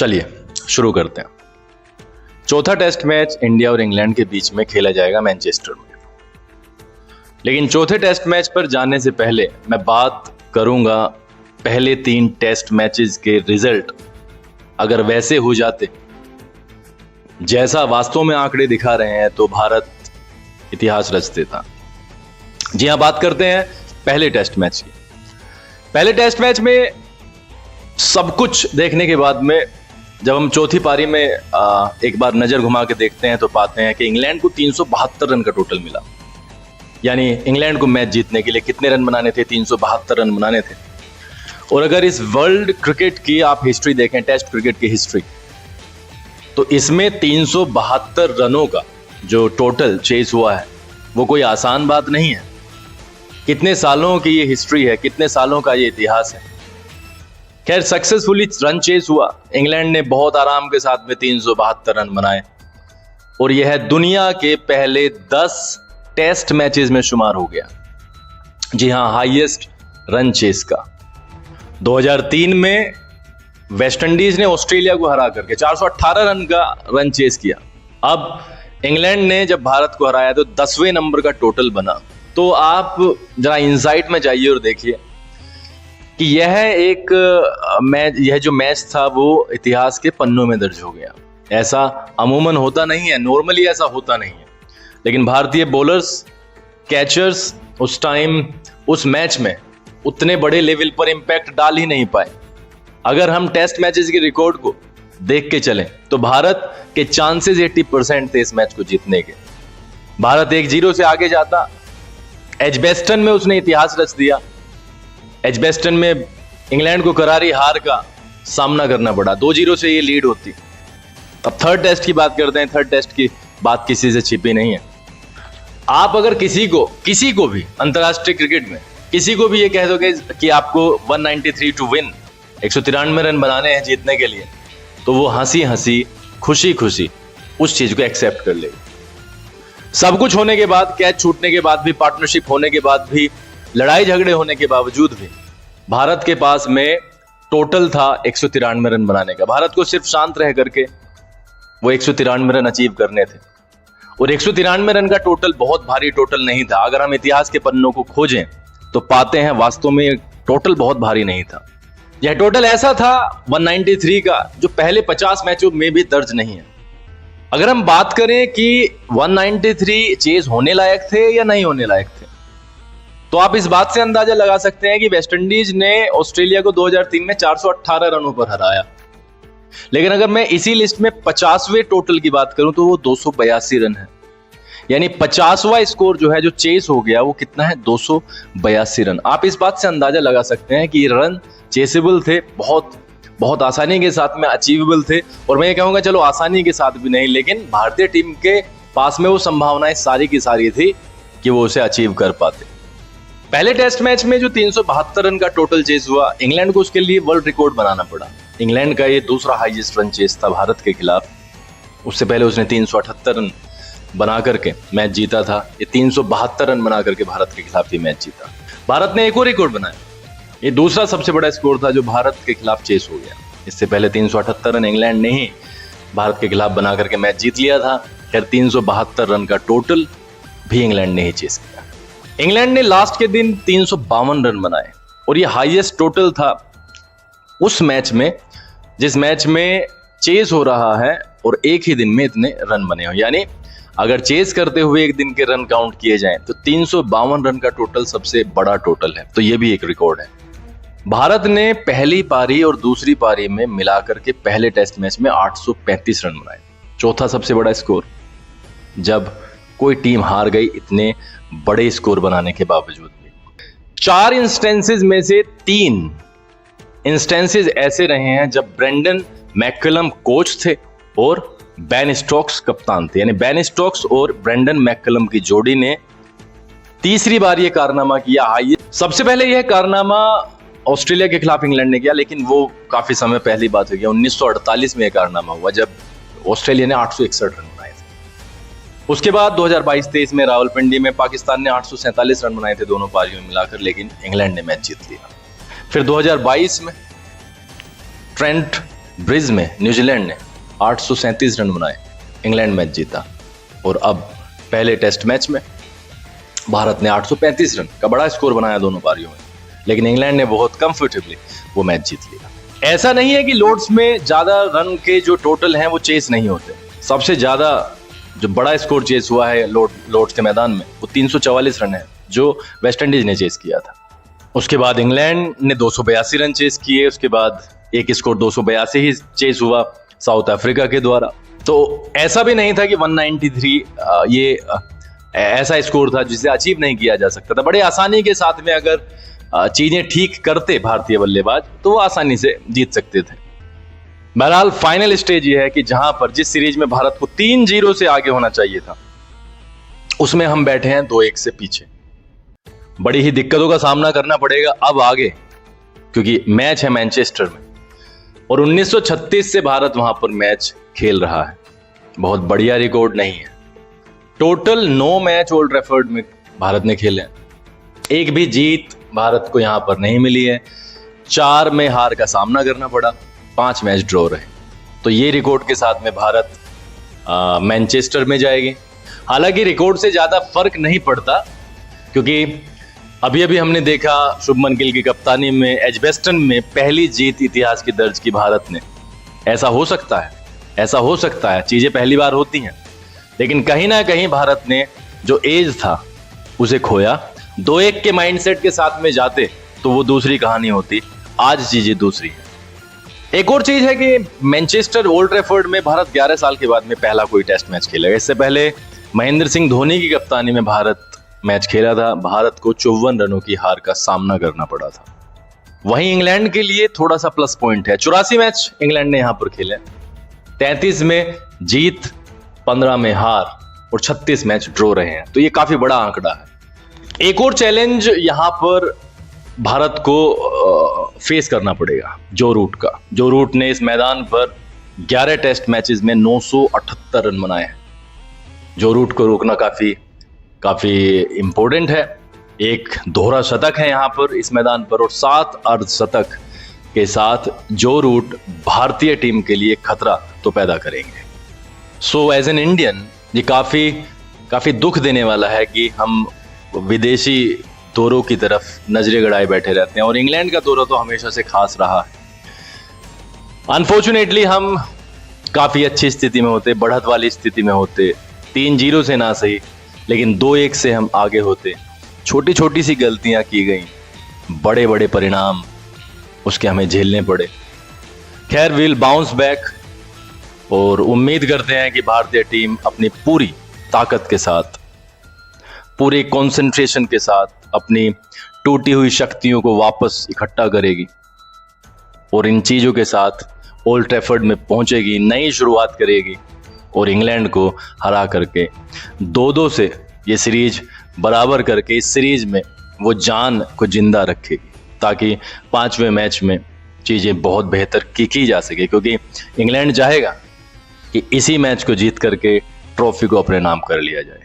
चलिए शुरू करते हैं। चौथा टेस्ट मैच इंडिया और इंग्लैंड के बीच में खेला जाएगा मैनचेस्टर में। लेकिन चौथे टेस्ट मैच पर जाने से पहले मैं बात करूंगा पहले 3 टेस्ट मैचेस के रिजल्ट अगर वैसे हो जाते जैसा वास्तव में आंकड़े दिखा रहे हैं तो भारत इतिहास रच देता। जी हां, बात करते हैं पहले टेस्ट मैच की। पहले टेस्ट मैच में सब कुछ देखने के बाद में जब हम चौथी पारी में एक बार नजर घुमा के देखते हैं तो पाते हैं कि इंग्लैंड को 372 रन का टोटल मिला। यानी इंग्लैंड को मैच जीतने के लिए कितने रन बनाने थे? 372 रन बनाने थे। और अगर इस वर्ल्ड क्रिकेट की आप हिस्ट्री देखें, टेस्ट क्रिकेट की हिस्ट्री, तो इसमें 372 रनों का जो टोटल चेस हुआ है वो कोई आसान बात नहीं है। कितने सालों की ये हिस्ट्री है, कितने सालों का ये इतिहास है। खैर, सक्सेसफुली रन चेस हुआ। इंग्लैंड ने बहुत आराम के साथ में 372 रन बनाए और यह दुनिया के पहले 10 टेस्ट मैचेस में शुमार हो गया। जी हां, हाईएस्ट रन चेस का। 2003 में वेस्ट इंडीज ने ऑस्ट्रेलिया को हरा करके 418 रन का रन चेस किया। अब इंग्लैंड ने जब भारत को हराया तो 10वें नंबर का टोटल बना। तो आप जरा इनसाइट में जाइए और देखिए कि यह जो मैच था वो इतिहास के पन्नों में दर्ज हो गया। ऐसा अमूमन होता नहीं है, नॉर्मली ऐसा होता नहीं है। लेकिन भारतीय बॉलर्स, कैचर्स उस टाइम उस मैच में उतने बड़े लेवल पर इंपैक्ट डाल ही नहीं पाए। अगर हम टेस्ट मैचेस के रिकॉर्ड को देख के चलें तो भारत के चांसेस 80% थे इस मैच को जीतने के। भारत 1-0 से आगे जाता। एजबेस्टन में उसने इतिहास रच दिया। एजबेस्टन में इंग्लैंड को करारी हार का सामना करना पड़ा। 2-0 से ये लीड होती। अब थर्ड टेस्ट की बात करते हैं। थर्ड टेस्ट की बात किसी से छिपी नहीं है। आप अगर किसी को भी अंतरराष्ट्रीय क्रिकेट में किसी को भी ये कह दोगे कि आपको 193 टू विन, 193 रन बनाने हैं जीतने के लिए, तो वो हंसी खुशी उस चीज को एक्सेप्ट कर लेगा। सब कुछ होने के बाद, कैच छूटने के बाद भी, पार्टनरशिप होने के बाद भी, लड़ाई झगड़े होने के बावजूद भी भारत के पास में टोटल था 193 रन बनाने का। भारत को सिर्फ शांत रह करके वो 193 रन अचीव करने थे। और 193 रन का टोटल बहुत भारी टोटल नहीं था। अगर हम इतिहास के पन्नों को खोजें तो पाते हैं वास्तव में टोटल बहुत भारी नहीं था। यह टोटल ऐसा था 193 का जो पहले 50 मैचों में भी दर्ज नहीं है। अगर हम बात करें कि 193 चेज होने लायक थे या नहीं होने लायक थे, तो आप इस बात से अंदाजा लगा सकते हैं कि वेस्ट इंडीज ने ऑस्ट्रेलिया को 2003 में 418 रनों पर हराया। लेकिन अगर मैं इसी लिस्ट में 50वें टोटल की बात करूं तो वो 282 रन है। यानी 50वां स्कोर जो है, जो चेस हो गया, वो कितना है? 282 रन। आप इस बात से अंदाजा लगा सकते हैं कि ये रन चेसेबल थे, बहुत आसानी के साथ में अचीवेबल थे। और मैं ये कहूंगा चलो आसानी के साथ भी नहीं, लेकिन भारतीय टीम के पास में वो संभावनाएं सारी की सारी थी कि वो उसे अचीव कर पाते। पहले टेस्ट मैच में जो 372 रन का टोटल चेस हुआ, इंग्लैंड को उसके लिए वर्ल्ड रिकॉर्ड बनाना पड़ा। इंग्लैंड का ये दूसरा हाईएस्ट रन चेस था भारत के खिलाफ। उससे पहले उसने 378 रन बना करके मैच जीता था। ये 372 रन बना करके भारत के खिलाफ ये मैच जीता। भारत ने एक और रिकॉर्ड बनाया। ये दूसरा सबसे बड़ा स्कोर था जो भारत के खिलाफ चेस हो गया। इससे पहले 378 रन इंग्लैंड ने ही भारत के खिलाफ बना करके मैच जीत लिया था। खैर, 372 रन का टोटल भी इंग्लैंड ने ही चेस किया। इंग्लैंड ने लास्ट के दिन 352 रन बनाए और ये हाईएस्ट टोटल था उस मैच में जिस मैच में चेस हो रहा है और एक ही दिन में इतने रन बने हो। यानी अगर चेस करते हुए एक दिन के रन काउंट किए जाएं तो 352 रन का टोटल सबसे बड़ा टोटल है। तो ये भी एक रिकॉर्ड है। भारत ने पहली पारी और दूसरी पारी में मिलाकर के पहले टेस्ट मैच में 835 रन बनाए। चौथा सबसे बड़ा स्कोर, जब कोई टीम हार गई इतने बड़े स्कोर बनाने के बावजूद भी। 4 इंस्टेंसेस में से 3 इंस्टेंसेस ऐसे रहे हैं जब ब्रेंडन मैककलम कोच थे और बेन स्टोक्स कप्तान थे। यानी बेन स्टोक्स और ब्रेंडन मैककलम की जोड़ी ने तीसरी बार यह कारनामा किया। सबसे पहले यह कारनामा ऑस्ट्रेलिया के खिलाफ इंग्लैंड ने किया, लेकिन वो काफी समय पहली बात हो गया। 1948 में यह कारनामा हुआ जब ऑस्ट्रेलिया ने 861 रन बनाए थे। उसके बाद 2022-23 में रावलपिंडी में पाकिस्तान ने 847 रन बनाए थे दोनों पारियों में मिलाकर, लेकिन इंग्लैंड ने मैच जीत लिया। फिर 2022 में ट्रेंट ब्रिज में न्यूजीलैंड ने 837 रन बनाए, इंग्लैंड मैच जीता। और अब पहले टेस्ट मैच में भारत ने 835 रन का बड़ा स्कोर बनाया दोनों पारियों में, लेकिन इंग्लैंड ने बहुत कंफर्टेबली वो मैच जीत लिया। ऐसा नहीं है कि लॉर्ड्स में ज्यादा रन के जो टोटल हैं वो चेस नहीं होते। सबसे ज्यादा जो बड़ा स्कोर चेस हुआ है लॉर्ड्स के मैदान में वो 344 रन है, जो वेस्ट इंडीज ने चेस किया था। उसके बाद इंग्लैंड ने 282 रन चेस किए, उसके बाद एक स्कोर 282 ही चेस हुआ साउथ अफ्रीका के द्वारा। तो ऐसा भी नहीं था कि 193 ये ऐसा स्कोर था जिसे अचीव नहीं किया जा सकता था। बड़े आसानी के साथ में अगर चीजें ठीक करते भारतीय बल्लेबाज तो वो आसानी से जीत सकते थे। बहरहाल फाइनल स्टेज ये है कि जहां पर जिस सीरीज में भारत को 3-0 से आगे होना चाहिए था, उसमें हम बैठे हैं 2-1 से पीछे। बड़ी ही दिक्कतों का सामना करना पड़ेगा अब आगे, क्योंकि मैच है मैनचेस्टर में और 1936 से भारत वहां पर मैच खेल रहा है। बहुत बढ़िया रिकॉर्ड नहीं है। टोटल 9 मैच ओल्ड ट्रैफर्ड में भारत ने खेले हैं, एक भी जीत भारत को यहां पर नहीं मिली है। 4 में हार का सामना करना पड़ा, 5 मैच ड्रॉ रहे। तो ये रिकॉर्ड के साथ में भारत मैनचेस्टर में जाएगी। हालांकि रिकॉर्ड से ज्यादा फर्क नहीं पड़ता, क्योंकि अभी अभी हमने देखा शुभमन गिल की कप्तानी में एजबेस्टन में पहली जीत इतिहास की दर्ज की भारत ने। ऐसा हो सकता है, ऐसा हो सकता है, चीजें पहली बार होती हैं। लेकिन कहीं ना कहीं भारत ने जो एज था उसे खोया। 2-1 के माइंडसेट के साथ में जाते तो वो दूसरी कहानी होती। आज चीजें दूसरी है। एक और चीज है कि मैनचेस्टर ओल्ड ट्रैफर्ड में भारत 11 साल के बाद में पहला कोई टेस्ट मैच खेलेगा। इससे पहले महेंद्र सिंह धोनी की कप्तानी में भारत मैच खेला था। भारत को 54 रनों की हार का सामना करना पड़ा था। वहीं इंग्लैंड के लिए थोड़ा सा प्लस पॉइंट है। 84 मैच इंग्लैंड ने यहां पर खेले, 33 में जीत, 15 में हार और 36 मैच ड्रॉ रहे हैं। तो ये काफी बड़ा आंकड़ा है। एक और चैलेंज यहां पर भारत को फेस करना पड़ेगा जो रूट का। जो रूट ने इस मैदान पर 11 टेस्ट मैचेस में 978 रन बनाए हैं। जो रूट को रोकना काफी इंपॉर्टेंट है। एक दोहरा शतक है यहां पर इस मैदान पर और 7 अर्धशतक के साथ जो रूट भारतीय टीम के लिए खतरा तो पैदा करेंगे। सो एज एन इंडियन ये काफी दुख देने वाला है कि हम विदेशी दौरों की तरफ नजरें गड़ाए बैठे रहते हैं, और इंग्लैंड का दौरा तो हमेशा से खास रहा है। अनफॉर्चुनेटली हम काफी अच्छी स्थिति में होते, बढ़त वाली स्थिति में होते, 3-0 से ना सही लेकिन 2-1 से हम आगे होते। छोटी छोटी सी गलतियां की गई, बड़े बड़े परिणाम उसके हमें झेलने पड़े। खैर, विल बाउंस बैक और उम्मीद करते हैं कि भारतीय टीम अपनी पूरी ताकत के साथ, पूरे कंसंट्रेशन के साथ अपनी टूटी हुई शक्तियों को वापस इकट्ठा करेगी और इन चीजों के साथ ओल्ड ट्रैफर्ड में पहुंचेगी, नई शुरुआत करेगी और इंग्लैंड को हरा करके 2-2 से ये सीरीज बराबर करके इस सीरीज में वो जान को जिंदा रखेगी, ताकि 5वें मैच में चीजें बहुत बेहतर की जा सके। क्योंकि इंग्लैंड चाहेगा कि इसी मैच को जीत करके ट्रॉफी को अपने नाम कर लिया जाए।